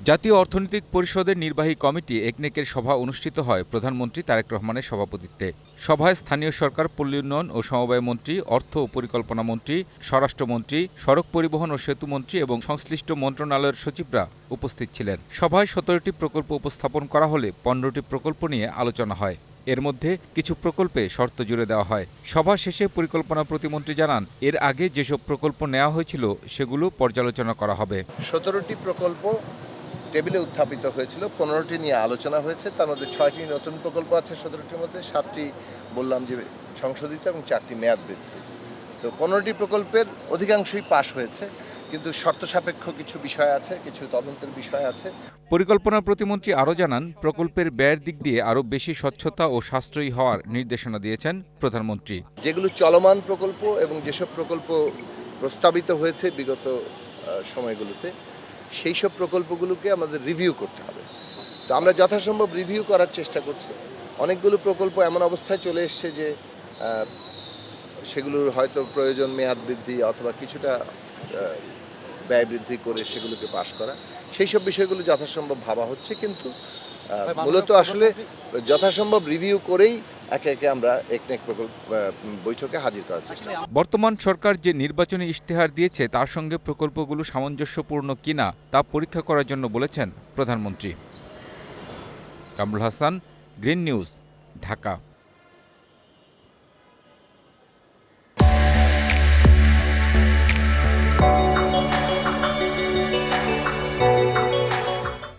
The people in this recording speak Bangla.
জাতীয় অর্থনৈতিক পরিষদের নির্বাহী কমিটি একনেকের সভা অনুষ্ঠিত হয় প্রধানমন্ত্রী তারেক রহমানের সভাপতিত্বে। সভায় স্থানীয় সরকার, পল্লী উন্নয়ন ও সমবায় মন্ত্রী, অর্থ ও পরিকল্পনা মন্ত্রী, স্বরাষ্ট্রমন্ত্রী, সড়ক পরিবহন ও সেতু মন্ত্রী এবং সংশ্লিষ্ট মন্ত্রণালয়ের সচিবরা উপস্থিত ছিলেন। সভায় ১৭টি প্রকল্প উপস্থাপন করা হলে ১৫টি প্রকল্প নিয়ে আলোচনা হয়। এর মধ্যে কিছু প্রকল্পে শর্ত জুড়ে দেওয়া হয়। সভা শেষে পরিকল্পনা প্রতিমন্ত্রী জানান, এর আগে যেসব প্রকল্প নেওয়া হয়েছিল সেগুলো পর্যালোচনা করা হবে। ১৭টি প্রকল্প টেবিলে উত্থাপিত হয়েছিল, 15টি নিয়ে আলোচনা হয়েছে। তার মধ্যে 6টি নতুন প্রকল্প আছে, 17টির মধ্যে 7টি বললাম যে সংশোধিত এবং 4টি মেয়াদ বৃদ্ধি। তো 15টি প্রকল্পের অধিকাংশই পাশ হয়েছে, কিন্তু শর্ত সাপেক্ষ কিছু বিষয় আছে, কিছু তদন্তের বিষয় আছে। পরিকল্পনা প্রতিমন্ত্রী আরও জানান, প্রকল্পের ব্যয়ের দিক দিয়ে আরও বেশি স্বচ্ছতা ও সাশ্রয়ী হওয়ার নির্দেশনা দিয়েছেন প্রধানমন্ত্রী। যেগুলো চলমান প্রকল্প এবং যেসব প্রকল্প প্রস্তাবিত হয়েছে বিগত সময়গুলোতে, সেই সব প্রকল্পগুলোকে আমাদের রিভিউ করতে হবে। তো আমরা যথাসম্ভব রিভিউ করার চেষ্টা করছি। অনেকগুলো প্রকল্প এমন অবস্থায় চলে এসছে যে সেগুলোর হয়তো প্রয়োজন মেয়াদ বৃদ্ধি অথবা কিছুটা ব্যয় বৃদ্ধি করে সেগুলোকে পাশ করা, সেই সব বিষয়গুলো যথাসম্ভব ভাবা হচ্ছে, কিন্তু মূলত আসলে যথাসম্ভব রিভিউ করেই একে একে আমরা একনেক বৈঠকে হাজির করার চেষ্টা করি। বর্তমান সরকার যে নির্বাচনী ইশতেহার দিয়েছে তার সঙ্গে প্রকল্পগুলো সামঞ্জস্যপূর্ণ কিনা তা পরীক্ষা করার জন্য বলেছেন প্রধানমন্ত্রী। Kamrul Hasan, green news, Dhaka.